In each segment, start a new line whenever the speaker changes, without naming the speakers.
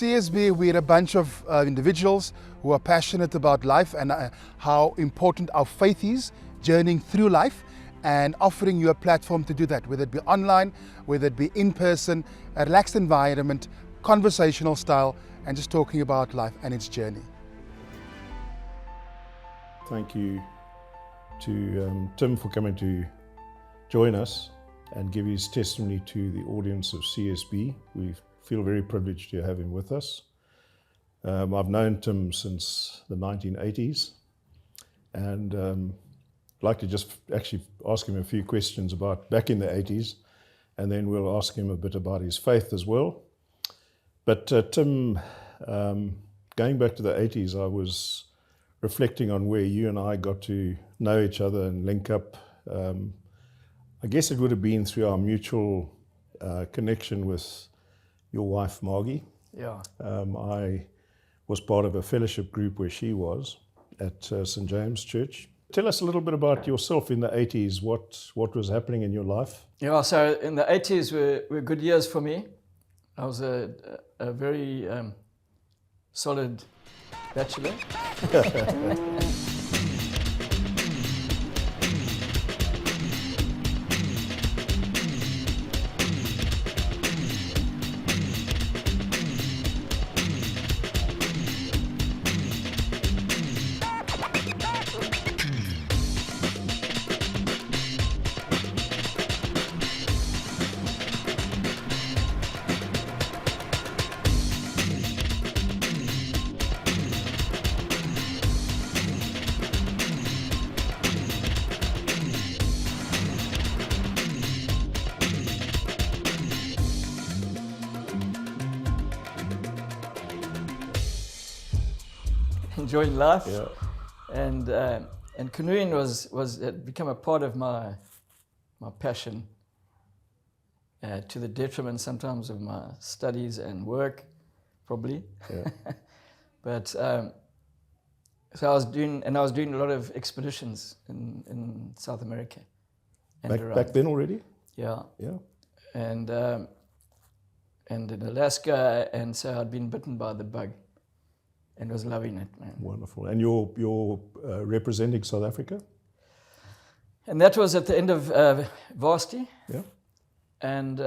CSB, we're a bunch of individuals who are passionate about life and how important our faith is, journeying through life and offering you a platform to do that, whether it be online, whether it be in person, a relaxed environment, conversational style, and just talking about life and its journey.
Thank you to Tim for coming to join us and give his testimony to the audience of CSB. We feel very privileged to have him with us. I've known Tim since the 1980s, and I'd like to just actually ask him a few questions about back in the 80s, and then we'll ask him a bit about his faith as well. But Tim, going back to the 80s, I was reflecting on where you and I got to know each other and link up. I guess it would have been through our mutual connection with your wife, Margie.
Yeah.
I was part of a fellowship group where she was at St. James Church. Tell us a little bit about yourself in the 80s. What was happening in your life?
Yeah, so in the 80s were good years for me. I was a very solid bachelor. Enjoying life,
Yeah.
And canoeing had become a part of my passion, to the detriment sometimes of my studies and work, probably.
Yeah.
But so I was doing a lot of expeditions in South America. And
Back then already?
Yeah.
Yeah.
And in Alaska, and so I'd been bitten by the bug. And was loving it, man.
Wonderful. And you're representing South Africa?
And that was at the end of varsity.
Yeah.
And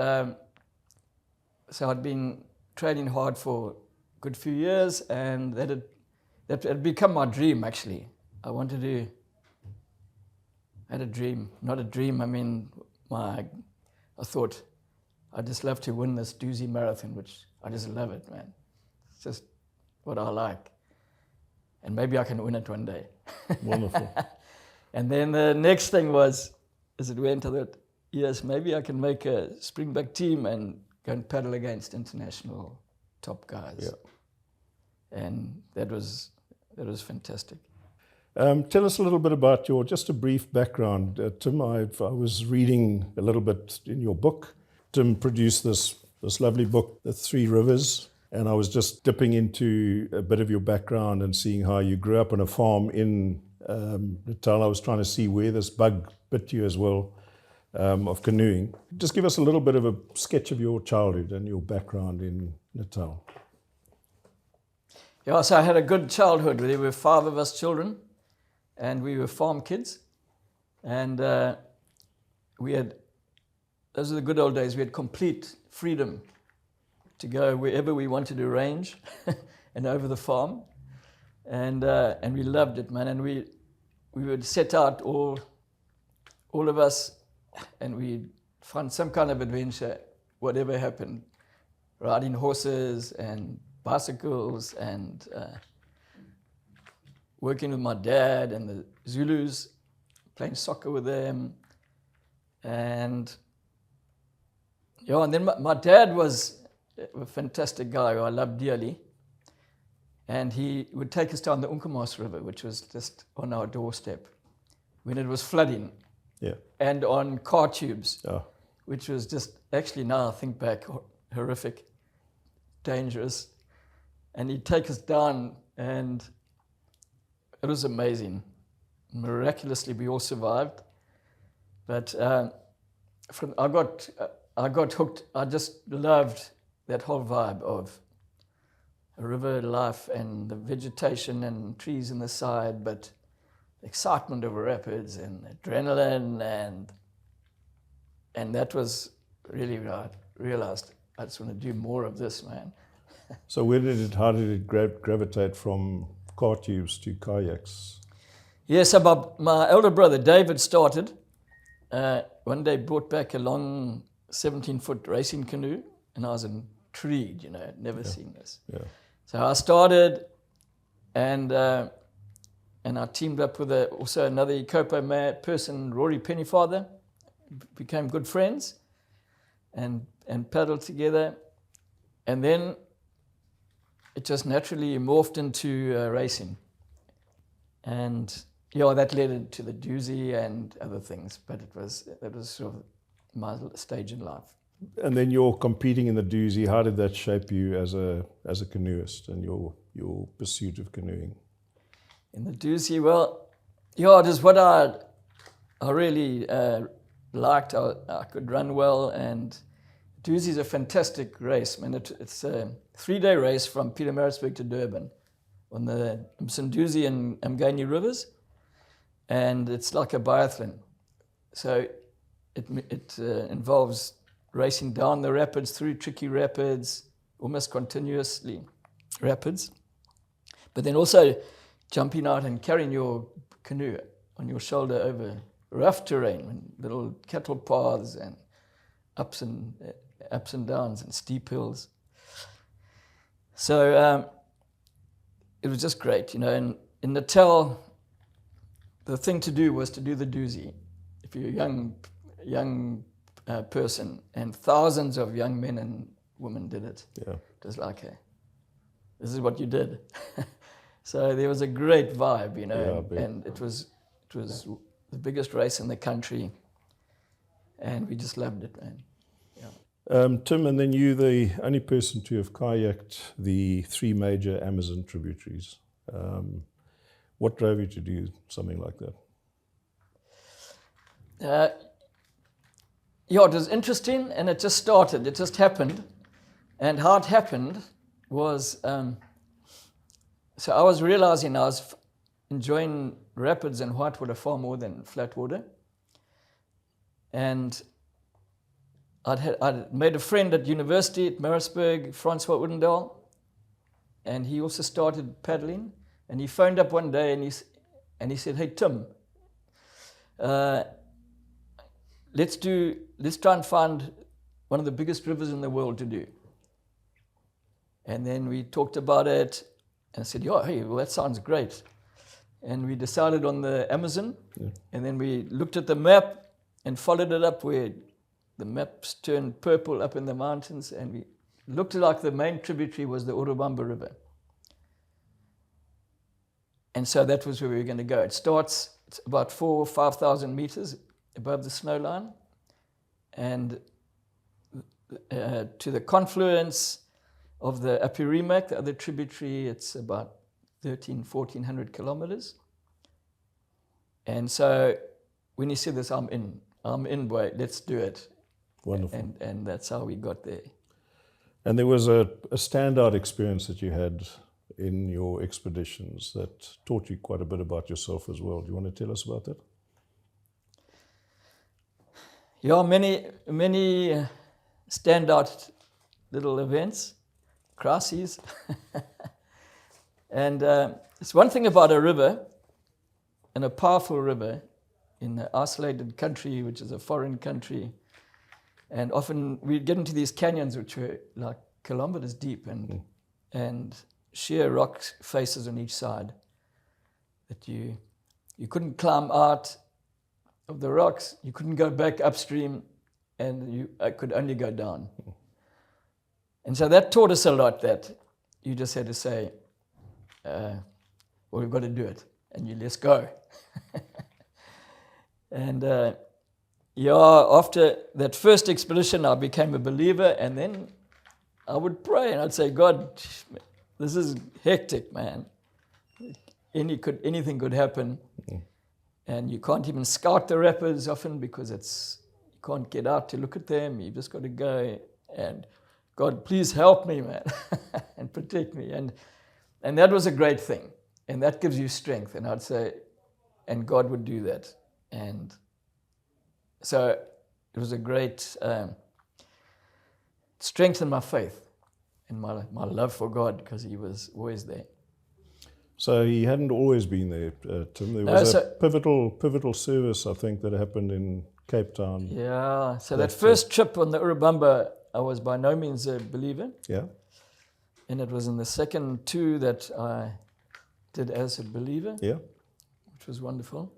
so I'd been training hard for a good few years, and that had become my dream, actually. I had a dream. Not a dream, I mean, I thought I'd just love to win this doozy marathon, which I just love it, man. It's just what I like. And maybe I can win it one day.
Wonderful.
And then the next thing was, as it went, I thought, yes, maybe I can make a springback team and go and paddle against international top guys.
Yeah.
And that was fantastic.
Tell us a little bit about just a brief background. Tim, I was reading a little bit in your book. Tim produced this lovely book, The Three Rivers. And I was just dipping into a bit of your background and seeing how you grew up on a farm in Natal. I was trying to see where this bug bit you as well, of canoeing. Just give us a little bit of a sketch of your childhood and your background in Natal.
Yeah, so I had a good childhood. There were 5 of us children, and we were farm kids. And those are the good old days. We had complete freedom to go wherever we wanted to range and over the farm. And we loved it, man. And we would set out, all of us, and we'd find some kind of adventure, whatever happened. Riding horses and bicycles and working with my dad and the Zulus, playing soccer with them. And then my dad was a fantastic guy who I loved dearly. And he would take us down the Unkemas River, which was just on our doorstep, when it was flooding.
Yeah.
And on car tubes,
Oh.
which was just, actually now I think back, horrific, dangerous. And he'd take us down, and it was amazing. Miraculously, we all survived. But I got hooked. I just loved that whole vibe of river life and the vegetation and trees in the side, but the excitement of rapids and adrenaline, and that was really where I realized I just want to do more of this, man.
So how did it gravitate from car tubes to kayaks?
Yes, so my elder brother David started. One day brought back a long 17-foot racing canoe, and I was intrigued, I'd never seen this.
Yeah.
So I started, and I teamed up with also another Ecopo person, Rory Pennyfather. Became good friends, and paddled together, and then it just naturally morphed into racing, and that led into the doozy and other things. But that was sort of my stage in life.
And then you're competing in the doozy. How did that shape you as a canoeist and your pursuit of canoeing?
In the doozy, well, it is what I really liked. I could run well, and doozy is a fantastic race, man. It's a 3-day race from Pietermaritzburg to Durban on the Msunduzi and Mgani rivers, and it's like a biathlon. So it involves racing down the rapids, through tricky rapids, almost continuously rapids, but then also jumping out and carrying your canoe on your shoulder over rough terrain, little cattle paths and ups and downs and steep hills. So it was just great, And in Natal, the thing to do was to do the doozy. If you're a young person, and thousands of young men and women did it.
Yeah.
It was like, this is what you did. So there was a great vibe, and it was the biggest race in the country, and we just loved it, man. Yeah.
Tim, and then you, the only person to have kayaked the 3 major Amazon tributaries. What drove you to do something like that? It
was interesting, and it just started. It just happened, and how it happened was, so I was realizing I was enjoying rapids and whitewater far more than flat water, and I'd made a friend at university at Maritzburg, Francois Oudendal, and he also started paddling, and he phoned up one day and he said, "Hey Tim, let's try and find one of the biggest rivers in the world to do." And then we talked about it, and I said, that sounds great. And we decided on the Amazon, and then we looked at the map and followed it up where the maps turned purple up in the mountains, and we looked like the main tributary was the Urubamba River. And so that was where we were going to go. It's about 4,000 or 5,000 meters above the snow line, and to the confluence of the Apurimac, the other tributary, it's about 1,400 kilometers. And so when he said this, I'm in, boy, let's do it.
Wonderful.
And that's how we got there.
And there was a standout experience that you had in your expeditions that taught you quite a bit about yourself as well. Do you want to tell us about that?
Yeah, many standout little events, crises. And it's one thing about a river, and a powerful river in an isolated country, which is a foreign country. And often we'd get into these canyons which were like kilometers deep and sheer rock faces on each side that you couldn't climb out of the rocks, you couldn't go back upstream, and I could only go down. And so that taught us a lot, that you just had to say, we've got to do it, and let's go. And after that first expedition, I became a believer, and then I would pray, and I'd say, God, this is hectic, man. Anything could happen. And you can't even scout the rapids often because you can't get out to look at them. You've just got to go. And God, please help me, man, and protect me. And that was a great thing. And that gives you strength. And I'd say, and God would do that. And so it was a great strength in my faith and my love for God, because he was always there.
So he hadn't always been there, Tim. There was a pivotal service, I think, that happened in Cape Town.
Yeah. So that first trip on the Urubamba, I was by no means a believer.
Yeah.
And it was in the second two that I did as a believer.
Yeah.
Which was wonderful.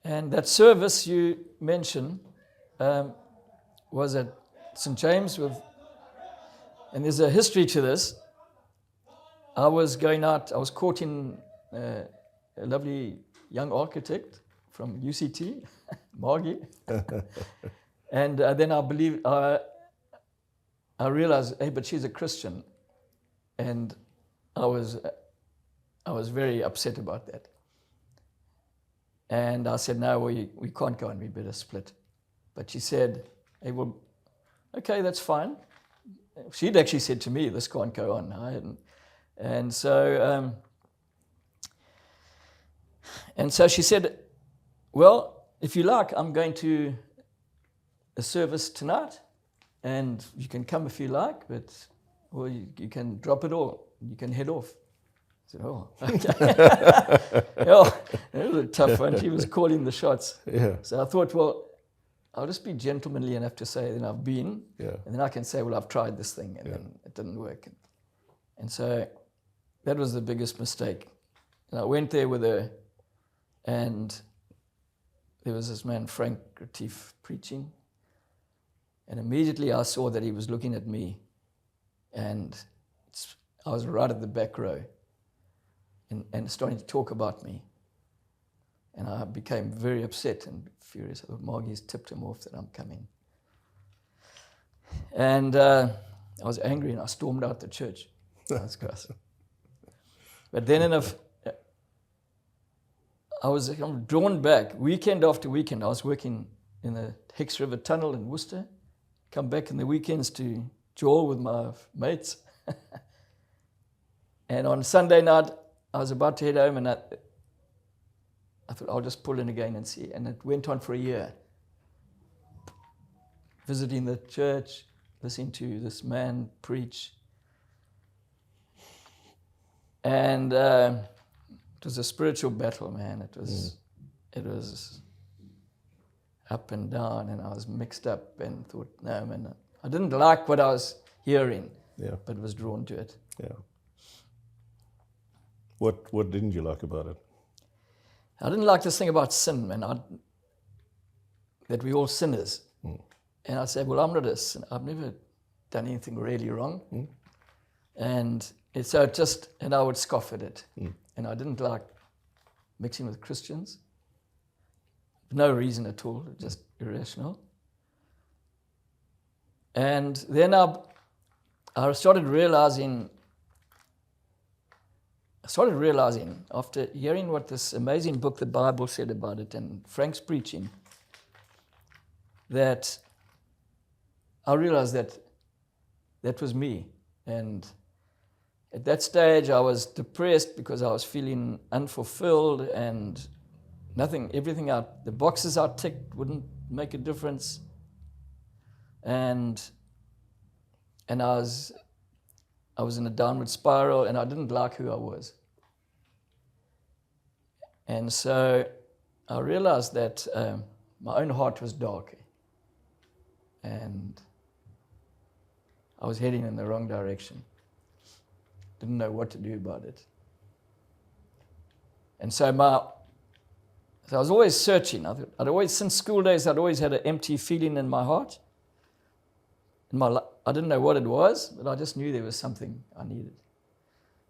And that service you mentioned was at St. James and there's a history to this. I was courting a lovely young architect from UCT, Margie. And then I realized, hey, but she's a Christian. And I was very upset about that. And I said, no, we can't go and we better split. But she said, hey, well, okay, that's fine. She'd actually said to me, this can't go on. I hadn't. And so she said, well, if you like, I'm going to a service tonight, and you can come if you like, or you can drop it all. You can head off. I said, oh, okay. Oh, that was a tough one. She was calling the shots.
Yeah.
So I thought, well, I'll just be gentlemanly enough to say that I've been,
Yeah.
and then I can say, well, I've tried this thing, and then it didn't work. And so that was the biggest mistake. And I went there with her, and there was this man, Frank Retief, preaching. And immediately I saw that he was looking at me, and I was right at the back row and starting to talk about me. And I became very upset and furious. I thought, Margie's tipped him off that I'm coming. And I was angry, and I stormed out the church. That's gross. But then I was drawn back weekend after weekend. I was working in the Hex River Tunnel in Worcester, come back in the weekends to jaw with my mates. And on Sunday night, I was about to head home, and I thought, I'll just pull in again and see. And it went on for a year. Visiting the church, listening to this man preach. And it was a spiritual battle, man. It was up and down, and I was mixed up and thought, no, man, I didn't like what I was hearing, but was drawn to it.
Yeah. What didn't you like about it?
I didn't like this thing about sin, man, that we're all sinners. And I said, well, I'm not a sinner. I've never done anything really wrong. And I would scoff at it. And I didn't like mixing with Christians. No reason at all, just irrational. And then I started realizing after hearing what this amazing book, the Bible, said about it, and Frank's preaching, that I realized that was me. And at that stage, I was depressed because I was feeling unfulfilled, and everything the boxes I ticked wouldn't make a difference. And I was in a downward spiral, and I didn't like who I was. And so I realized that my own heart was dark, and I was heading in the wrong direction. Didn't know what to do about it. And so I was always searching. Since school days, I'd always had an empty feeling in my heart. I didn't know what it was, but I just knew there was something I needed.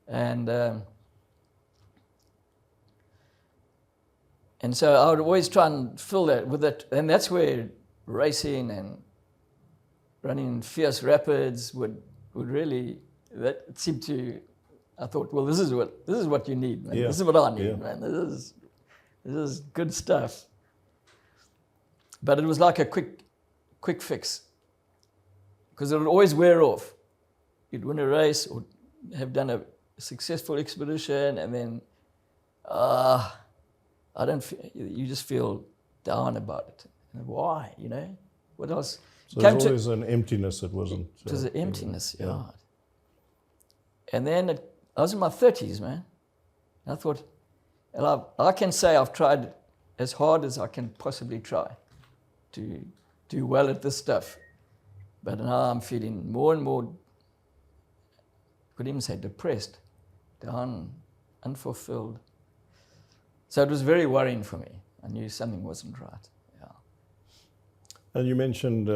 And so I would always try and fill that with it. And that's where racing and running in fierce rapids would really, that seemed to, I thought, well, this is what you need, man.
Yeah.
This is what I need,
Yeah.
man. This is good stuff. But it was like a quick fix, because it would always wear off. You'd win a race or have done a successful expedition, and then you just feel down about it. And why, What else?
So there's always an emptiness that wasn't...
It was an emptiness, yeah. And then I was in my 30s, man. And I thought, and I can say I've tried as hard as I can possibly try to do well at this stuff. But now I'm feeling more and more, I could even say depressed, down, unfulfilled. So it was very worrying for me. I knew something wasn't right. Yeah.
And you mentioned,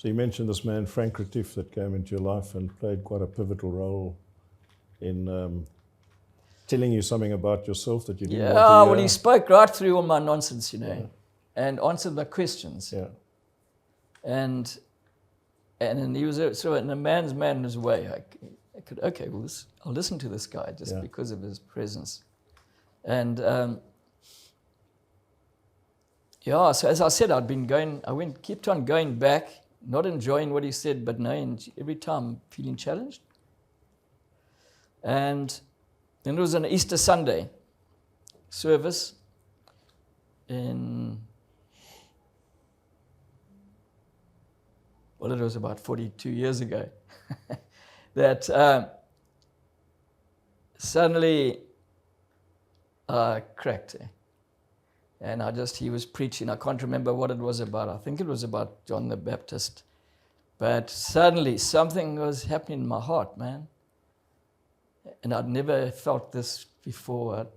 you mentioned this man, Frank Retief, that came into your life and played quite a pivotal role in telling you something about yourself that you didn't want to hear.
Well, he spoke right through all my nonsense, and answered my questions.
Yeah.
And he was sort of in a man's man in his way. I could, I'll listen to this guy just because of his presence. And so as I said, kept on going back, not enjoying what he said, but knowing every time feeling challenged. And then it was an Easter Sunday service it was about 42 years ago, that suddenly I cracked. And he was preaching. I can't remember what it was about. I think it was about John the Baptist. But suddenly something was happening in my heart, man. And I'd never felt this before.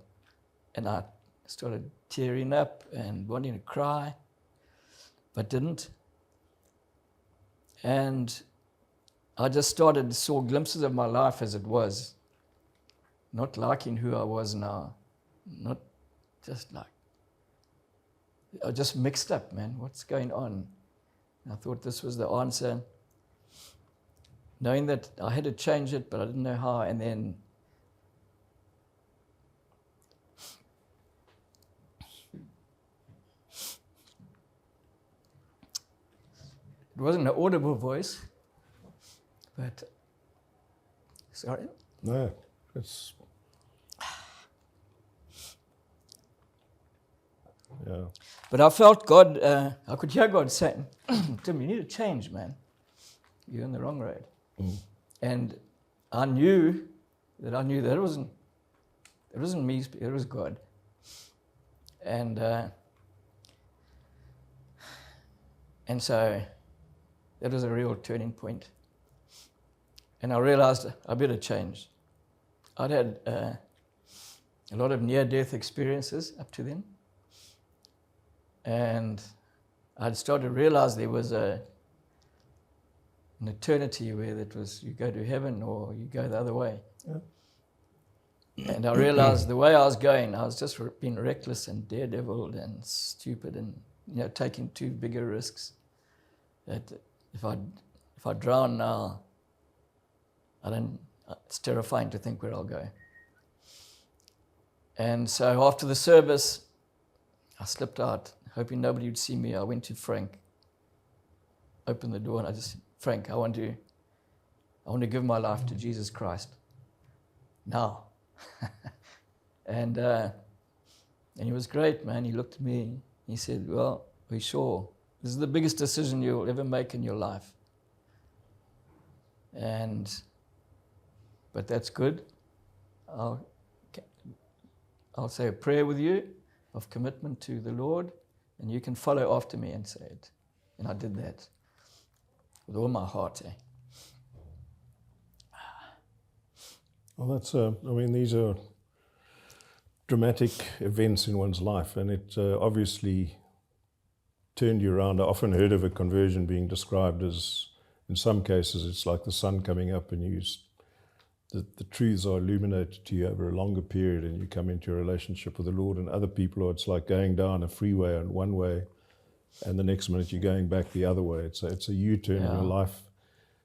And I started tearing up and wanting to cry, but didn't. And I just saw glimpses of my life as it was, not liking who I was now, not just like, I just mixed up, man. What's going on? And I thought this was the answer, knowing that I had to change it, but I didn't know how. And then it wasn't an audible voice, but sorry.
No, it's... Yeah.
But I felt God, I could hear God saying, Tim, you need to change, man. You're on the wrong road. Mm. And I knew that it wasn't me, it was God. And so that was a real turning point. And I realized I better change. I'd had a lot of near-death experiences up to then. And I'd started to realize there was an eternity where it was you go to heaven or you go the other way. Yeah. And I realized the way I was going, I was just being reckless and daredevil and stupid and taking too big a risks. That if I drown now, it's terrifying to think where I'll go. And so after the service, I slipped out, hoping nobody would see me. I went to Frank, opened the door, and I just said, Frank, I want to give my life to Jesus Christ now. And he was great, man. He looked at me. He said, well, we're sure. This is the biggest decision you'll ever make in your life. But that's good. I'll say a prayer with you of commitment to the Lord, and you can follow after me and say it. And I did that with all my heart.
Well, these are dramatic events in one's life, and it obviously turned you around. I often heard of a conversion being described as, in some cases, it's like the sun coming up and the truths are illuminated to you over a longer period and you come into a relationship with the Lord. And other people, it's like going down a freeway on one way and the next minute you're going back the other way. It's a U-turn in your life.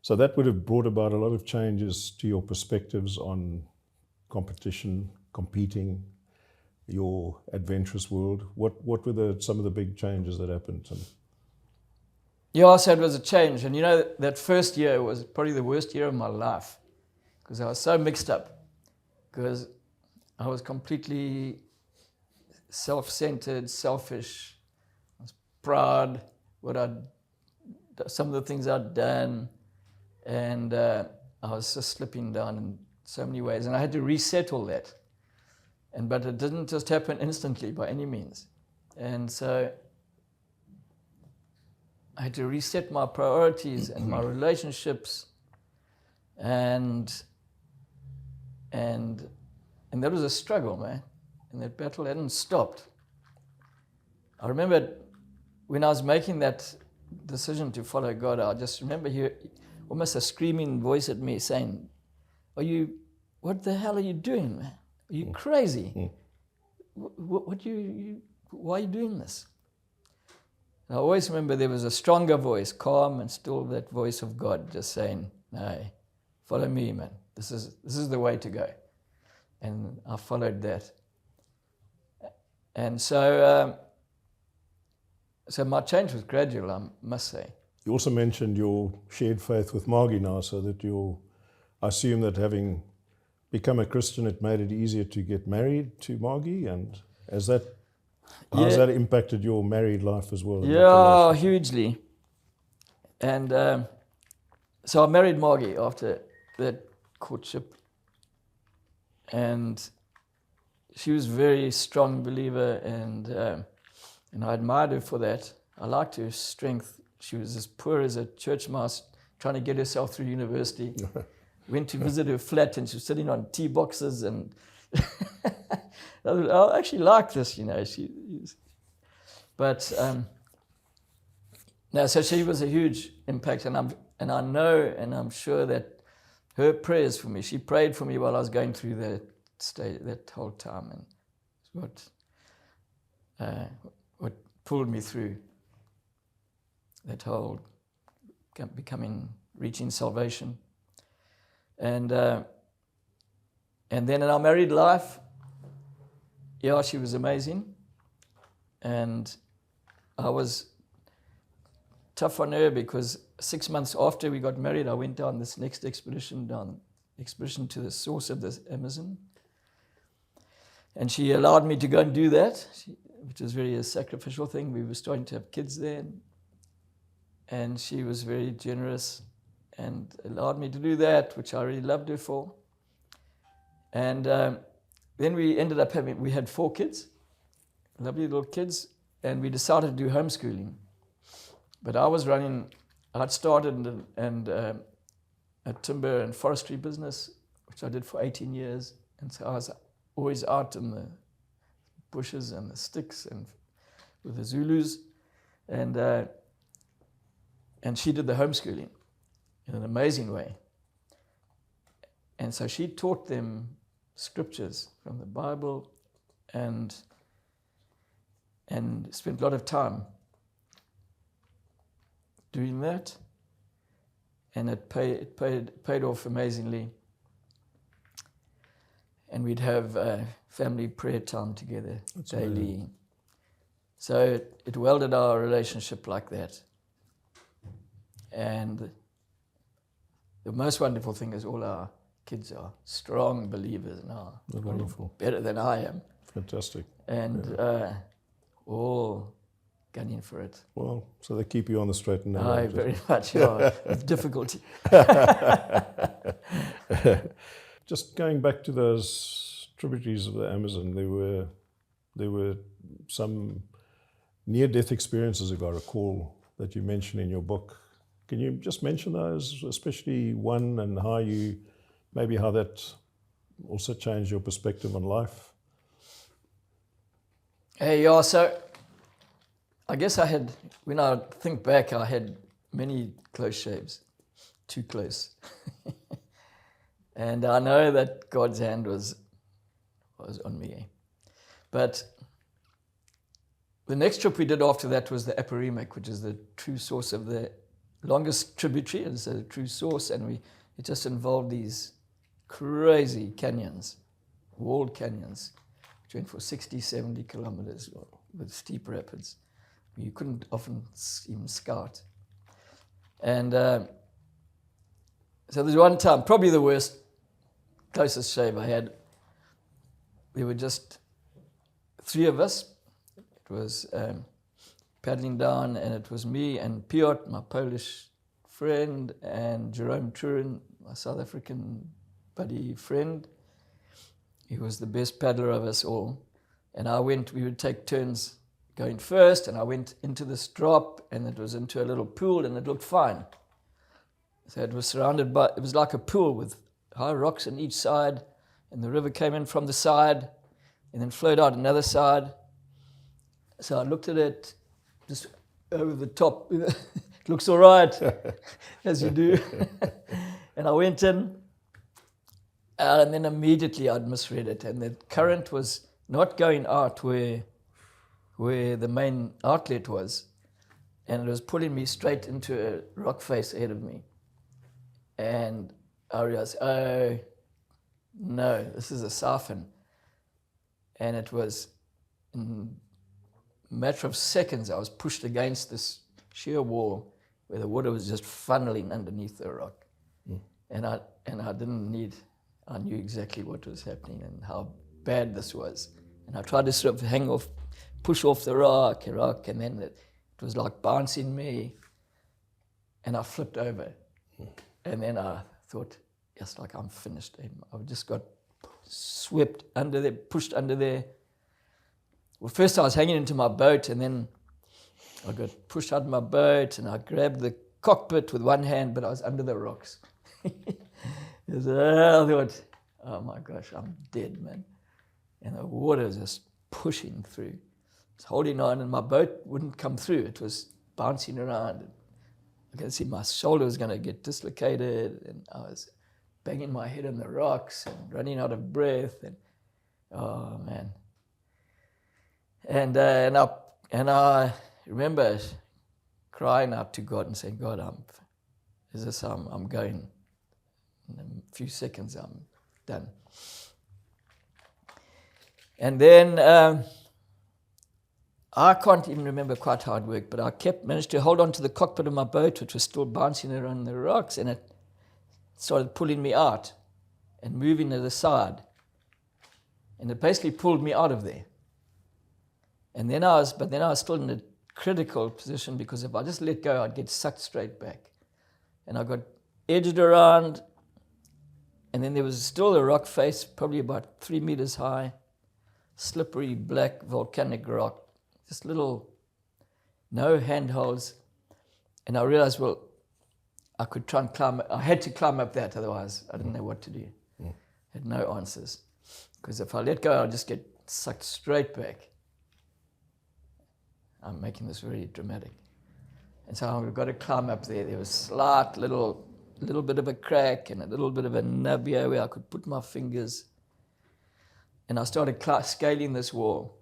So that would have brought about a lot of changes to your perspectives on competition, competing, your adventurous world. What were some of the big changes that happened?
Yeah, so it was a change. And you know, that first year was probably the worst year of my life because I was so mixed up because I was completely self-centered, selfish, I was proud, some of the things I'd done, and I was just slipping down in so many ways. And I had to reset all that. But it didn't just happen instantly by any means. And so I had to reset my priorities and my relationships, and that was a struggle, man. And that battle hadn't stopped. I remember when I was making that decision to follow God, I just remember almost a screaming voice at me saying, what the hell are you doing, man? Are you crazy? Why are you doing this? And I always remember there was a stronger voice, calm and still, that voice of God just saying, no, follow me, man. This is the way to go. And I followed that. And so my change was gradual, I must say.
You also mentioned your shared faith with Margie now, so that I assume that having become a Christian, it made it easier to get married to Margie, and has that impacted your married life as well?
Yeah, hugely. And so I married Margie after that courtship, and she was a very strong believer, and I admired her for that. I liked her strength. She was as poor as a church mouse trying to get herself through university. Went to visit her flat, and she was sitting on tea boxes, and I actually like this, you know. So she was a huge impact, and I know, and I'm sure that her prayers for me, she prayed for me while I was going through that whole time, and what pulled me through that whole reaching salvation. And then in our married life, yeah, she was amazing. And I was tough on her because 6 months after we got married, I went down this next expedition to the source of the Amazon. And she allowed me to go and do that, which was very a sacrificial thing. We were starting to have kids then. And she was very generous and allowed me to do that, which I really loved her for. And then we ended up we had 4 kids, lovely little kids, and we decided to do homeschooling. But I'd started a timber and forestry business, which I did for 18 years. And so I was always out in the bushes and the sticks and with the Zulus. And she did the homeschooling in an amazing way. And so she taught them scriptures from the Bible and spent a lot of time doing that. And it paid off amazingly. And we'd have family prayer time together daily. Amazing. So it welded our relationship like that. And the most wonderful thing is all our kids are strong believers now.
Wonderful.
Better than I am.
Fantastic.
And all gunning for it.
Well, so they keep you on the straight and narrow.
Aye, very much, yeah, with difficulty.
Just going back to those tributaries of the Amazon, there were some near-death experiences, if I recall, that you mentioned in your book. Can you just mention those, especially one, and how that also changed your perspective on life?
Yeah, so I guess when I think back, I had many close shaves, too close. And I know that God's hand was on me. But the next trip we did after that was the Aparimac, which is the true source of the longest tributary. It's a true source, and it just involved these crazy canyons, walled canyons, which went for 60, 70 kilometers with steep rapids. You couldn't often even scout. And so there's one time, probably the worst, closest shave I had. There were just 3 of us. It was paddling down, and it was me and Piotr, my Polish friend, and Jerome Turin, my South African buddy friend. He was the best paddler of us all. And we would take turns going first, and I went into this drop, and it was into a little pool, and it looked fine. So it was it was like a pool with high rocks on each side, and the river came in from the side, and then flowed out another side. So I looked at it just over the top. It looks all right, as you do. And I went in, and then immediately I'd misread it, and the current was not going out where the main outlet was, and it was pulling me straight into a rock face ahead of me. And I realized, oh no, this is a siphon. And it was, in a matter of seconds, I was pushed against this sheer wall where the water was just funneling underneath the rock. Mm. And I knew exactly what was happening and how bad this was. And I tried to sort of push off the rock, and then it was like bouncing me, and I flipped over. Mm. And then I thought, yes, like I'm finished. I just got swept under there, pushed under there. Well, first I was hanging into my boat, and then I got pushed out of my boat, and I grabbed the cockpit with one hand, but I was under the rocks. I thought, oh my gosh, I'm dead, man. And the water was just pushing through. I was holding on, and my boat wouldn't come through. It was bouncing around. I could see my shoulder was going to get dislocated, and I was banging my head on the rocks and running out of breath. And oh man! And I remember crying out to God and saying, God, I'm going. In a few seconds, I'm done. And then I can't even remember quite how it worked, but I managed to hold on to the cockpit of my boat, which was still bouncing around the rocks, and it started pulling me out and moving to the side. And it basically pulled me out of there. And then I was still in a critical position, because if I just let go, I'd get sucked straight back. And I got edged around, and then there was still a rock face, probably about 3 meters high, slippery black volcanic rock. Just little, no handholds. And I realized, well, I could try and climb. I had to climb up that, otherwise I didn't know what to do. I had no answers. Because if I let go, I'll just get sucked straight back. I'm making this very dramatic. And so I've got to climb up there. There was slight little bit of a crack and a little bit of a nub here where I could put my fingers. And I started scaling this wall.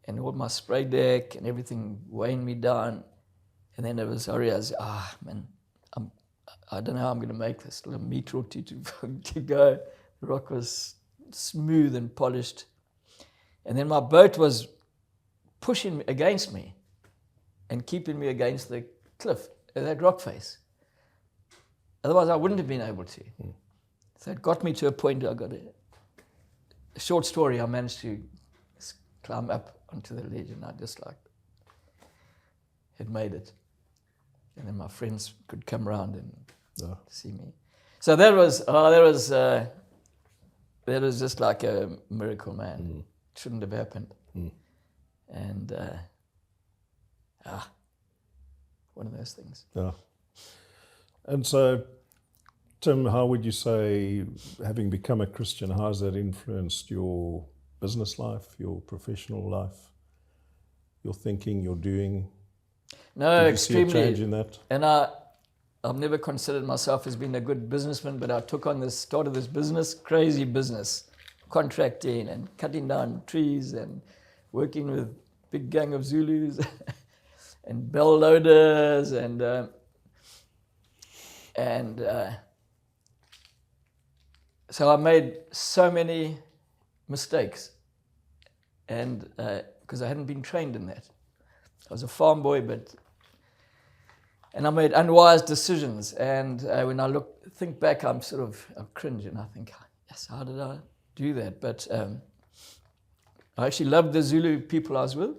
And all my spray deck and everything weighing me down. And then I realized, man, I don't know how I'm going to make this. Still a meter or two to go. The rock was smooth and polished. And then my boat was pushing against me and keeping me against the cliff, that rock face. Otherwise, I wouldn't have been able to. Mm. So it got me to a point where I got a short story. I managed to climb up onto the ledge, and I just had made it. And then my friends could come around and see me. So that was just like a miracle, man. Mm. It shouldn't have happened. Mm. And one of those things.
Yeah. And so, Tim, how would you say, having become a Christian, how has that influenced your business life, your professional life, your thinking, your doing?
No,
Did
extremely.
You see a change in that?
And I've never considered myself as being a good businessman, but I started this business, crazy business, contracting and cutting down trees and working with big gang of Zulus and bell loaders and so I made so many mistakes, and because I hadn't been trained in that. I was a farm boy, I made unwise decisions. And when I think back, I cringe, and I think, yes, how did I do that? But I actually loved the Zulu people I was with.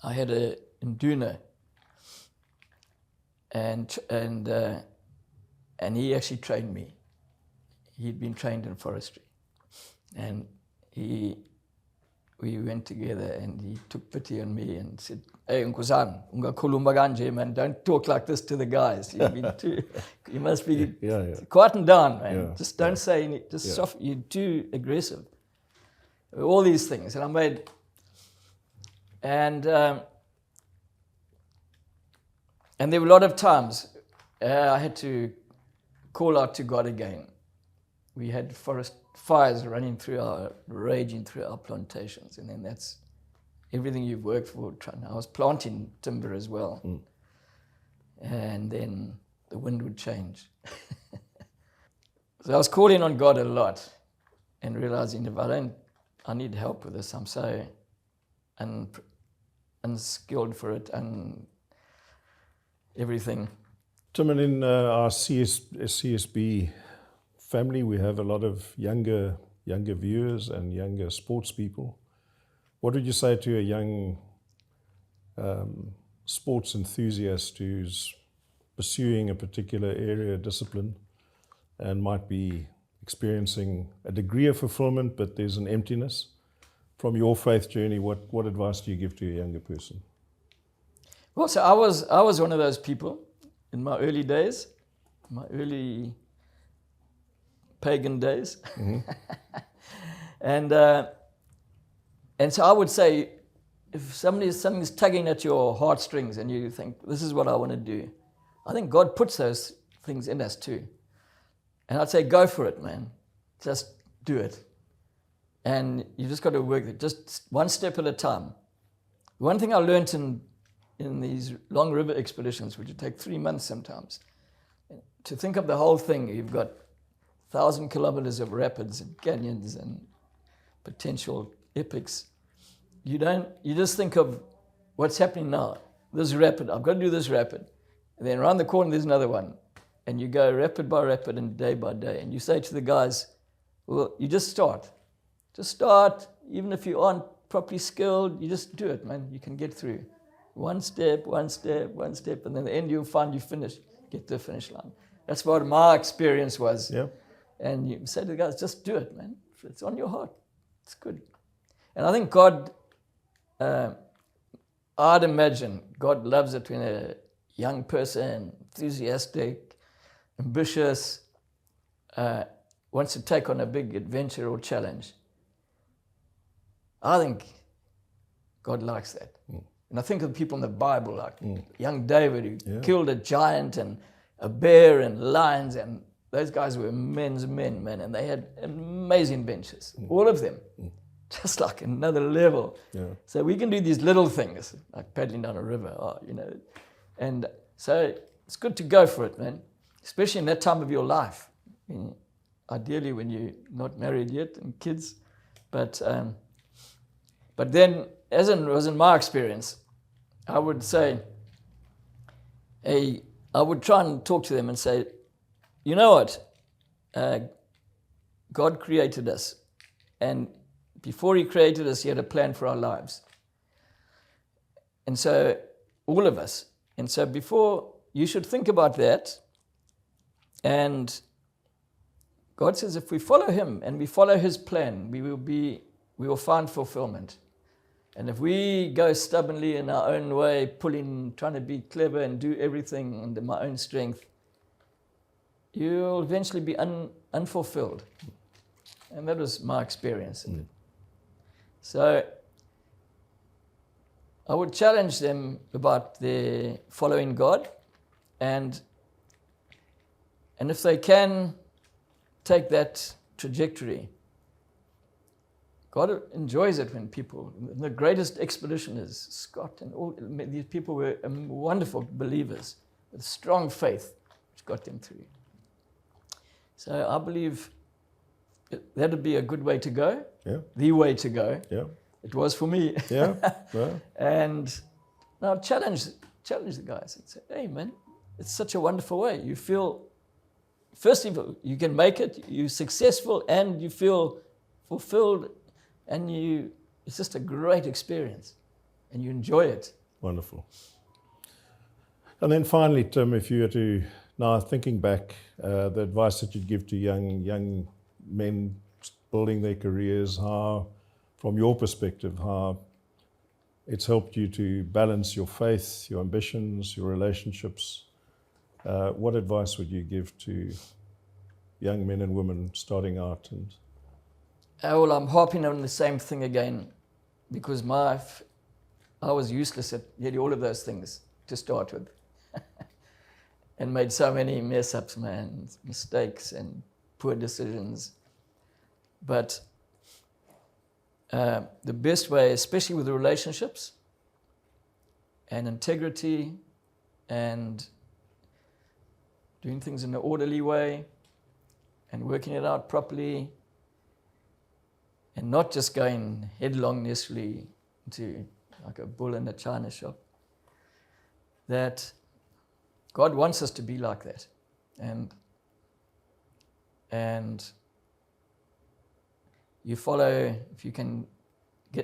I had a Nduna, and he actually trained me. He'd been trained in forestry, and we went together, and he took pity on me and said, "Hey, Nkosana, ungakhuluma kanje, man. Don't talk like this to the guys. You must be quieten down, man.
Yeah.
Just don't say any. Just soft. You're too aggressive. All these things." And I made, and there were a lot of times I had to call out to God again. We had forest fires raging through our plantations, and then that's everything you've worked for. I was planting timber as well, and then the wind would change. So I was calling on God a lot, and realizing I need help with this. I'm so unskilled for it, and everything.
Tim, and in our CSB family, we have a lot of younger viewers and younger sports people. What would you say to a young sports enthusiast who's pursuing a particular area of discipline and might be experiencing a degree of fulfillment, but there's an emptiness? From your faith journey, what advice do you give to a younger person?
Well, so I was one of those people in my early days, my early pagan days. Mm-hmm. And so I would say, if something's tugging at your heartstrings and you think, this is what I want to do, I think God puts those things in us too. And I'd say, go for it, man. Just do it. And you just got to work it, just one step at a time. One thing I learned in these long river expeditions, which would take 3 months sometimes, to think of the whole thing. You've got 1,000 kilometers of rapids and canyons and potential epics. You just think of what's happening now. This rapid, I've got to do this rapid. And then around the corner, there's another one. And you go rapid by rapid and day by day. And you say to the guys, well, you just start. Just start, even if you aren't properly skilled, you just do it, man. You can get through. One step, one step, one step, and then at the end you'll find you finish, get to the finish line. That's what my experience was.
Yeah.
And you say to the guys, just do it, man. It's on your heart. It's good. And I think God, I'd imagine God loves it when a young person, enthusiastic, ambitious, wants to take on a big adventure or challenge. I think God likes that. And I think of the people in the Bible, like young David, who killed a giant and a bear and lions, and those guys were men's men, man, and they had amazing adventures, all of them, just like another level. Yeah. So we can do these little things, like paddling down a river, and so it's good to go for it, man, especially in that time of your life. Ideally when you're not married yet and kids, but then, as was in my experience, I would say, I would try and talk to them and say, you know what? God created us. And before he created us, he had a plan for our lives. And so, all of us. And so you should think about that. And God says if we follow him and we follow his plan, we will find fulfillment. And if we go stubbornly in our own way, trying to be clever and do everything under my own strength, you'll eventually be unfulfilled. And that was my experience. So I would challenge them about their following God, and if they can take that trajectory, God enjoys it when people, the greatest expeditioners, Scott and all these people were wonderful believers with strong faith, which got them through. So I believe that would be a good way to go, the way to go. Yeah. It was for me. Yeah. And now challenge challenge the guys and say, hey, man, it's such a wonderful way. You feel, first of all, you can make it, you're successful, and you feel fulfilled, and it's just a great experience, and you enjoy it.
Wonderful. And then finally, Tim, if you were to, now thinking back, the advice that you'd give to young men building their careers, how, from your perspective, how it's helped you to balance your faith, your ambitions, your relationships. What advice would you give to young men and women starting out? And
Well, I'm harping on the same thing again, because I was useless at nearly all of those things to start with. And made so many mess-ups, man, mistakes and poor decisions. But the best way, especially with the relationships and integrity and doing things in an orderly way and working it out properly and not just going headlong necessarily into like a bull in a china shop, that God wants us to be like that. And you follow, if you can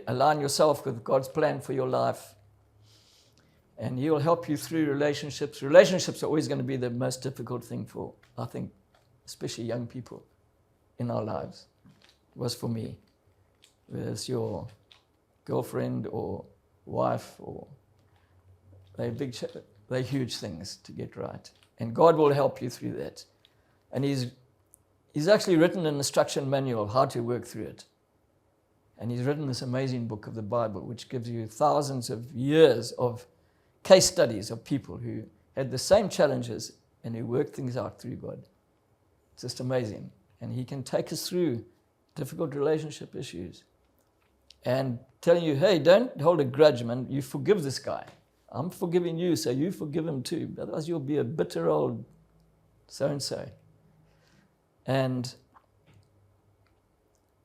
align yourself with God's plan for your life, and He'll help you through relationships. Relationships are always going to be the most difficult thing for, I think, especially young people in our lives. It was for me. Whether it's your girlfriend or wife, or they're huge things to get right. And God will help you through that. And He's actually written an instruction manual how to work through it. And He's written this amazing book of the Bible, which gives you thousands of years of case studies of people who had the same challenges and who worked things out through God. It's just amazing. And He can take us through difficult relationship issues and telling you, hey, don't hold a grudge, man. You forgive this guy. I'm forgiving you, so you forgive him too. Otherwise you'll be a bitter old so-and-so. And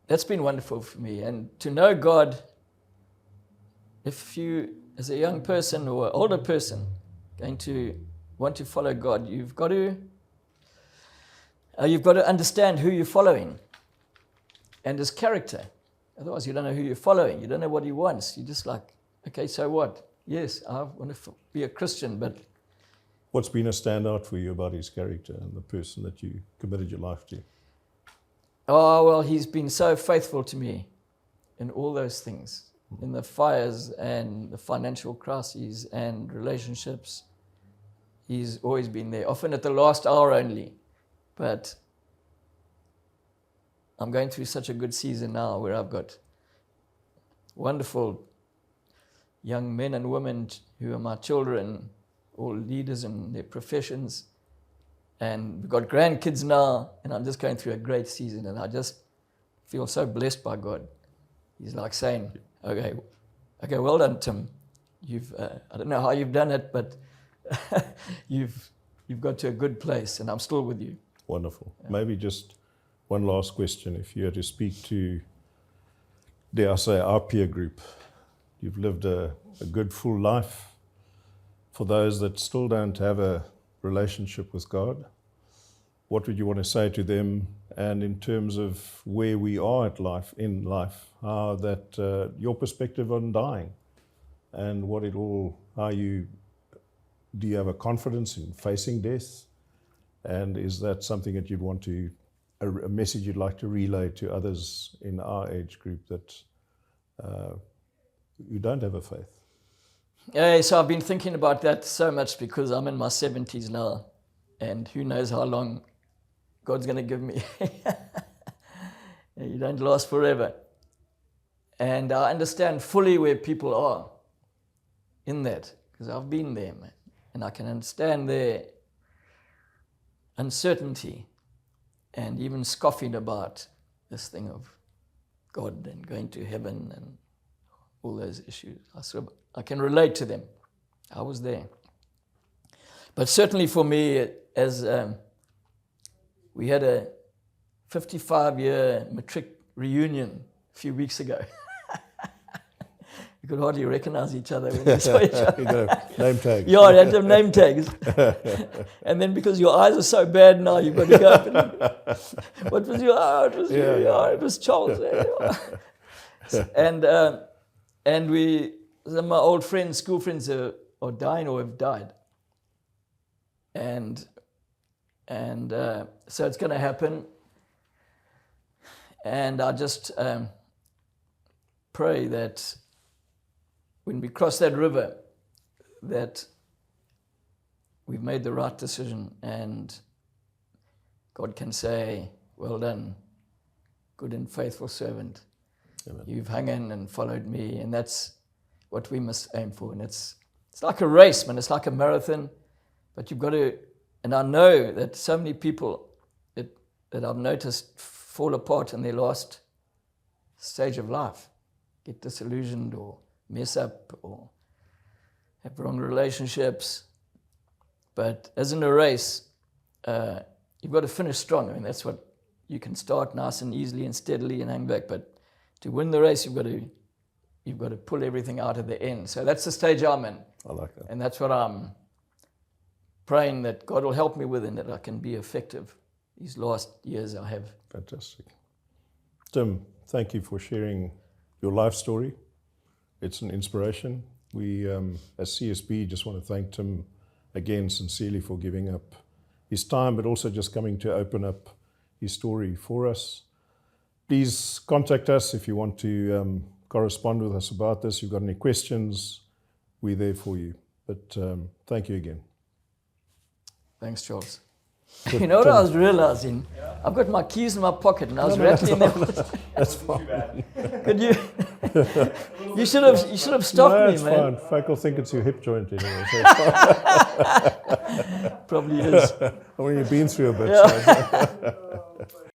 that's been wonderful for me. And to know God, if you, as a young person or an older person, going to want to follow God, you've got to understand who you're following and His character. Otherwise you don't know who you're following. You don't know what He wants. You're just like, okay, so what? Yes, I want to be a Christian, but...
What's been a standout for you about His character and the person that you committed your life to?
Oh, well, He's been so faithful to me in all those things, in the fires and the financial crises and relationships. He's always been there, often at the last hour only. But I'm going through such a good season now where I've got wonderful young men and women who are my children, all leaders in their professions. And we've got grandkids now, and I'm just going through a great season, and I just feel so blessed by God. He's like saying, okay, well done, Tim. I don't know how you've done it, but you've got to a good place, and I'm still with you.
Wonderful. Yeah. Maybe just one last question. If you had to speak to, dare I say, our peer group, you've lived a good, full life. For those that still don't have a relationship with God, what would you want to say to them? And in terms of where we are in life, how that your perspective on dying, and do you have a confidence in facing death? And is that something that you'd want to, a message you'd like to relay to others in our age group that you don't have a faith?
Yeah, so I've been thinking about that so much because I'm in my 70s now, and who knows how long God's going to give me. You don't last forever. And I understand fully where people are in that, because I've been there, man. And I can understand their uncertainty and even scoffing about this thing of God and going to heaven and all those issues. I can relate to them. I was there. But certainly for me, as we had a 55-year matric reunion a few weeks ago. we could hardly recognize each other when we saw each other.
You know, name tags.
Yeah, you had to have name tags. And then because your eyes are so bad now, you've got to go up and, what was your eye? It was you. Yeah, it was Charles. And some of my old friends, school friends are dying or have died. And so it's going to happen. And I just pray that when we cross that river, that we've made the right decision and God can say, well done, good and faithful servant.
Amen. You've
hung in and followed me, and that's what we must aim for. And it's like a race, man. It's like a marathon, but you've got to. And I know that so many people that I've noticed fall apart in their last stage of life, get disillusioned or mess up or have wrong relationships. But as in a race, you've got to finish strong. I mean, that's what you can start nice and easily and steadily and hang back. But to win the race, you've got to pull everything out at the end. So that's the stage I'm in.
I like that.
And that's what I'm praying that God will help me with and that I can be effective these last years I have.
Fantastic. Tim, thank you for sharing your life story. It's an inspiration. We, as CSB, just want to thank Tim again sincerely for giving up his time, but also just coming to open up his story for us. Please contact us if you want to correspond with us about this. If you've got any questions, we're there for you. But thank you again.
Thanks, Charles. You know what I was realizing? I've got my keys in my pocket and I was rattling them.
That's fine.
Could you? You should have stopped me, man.
It's fine. Folk will think it's your hip joint anyway. So it's fine.
Probably is.
I mean, you've been through a bit. So.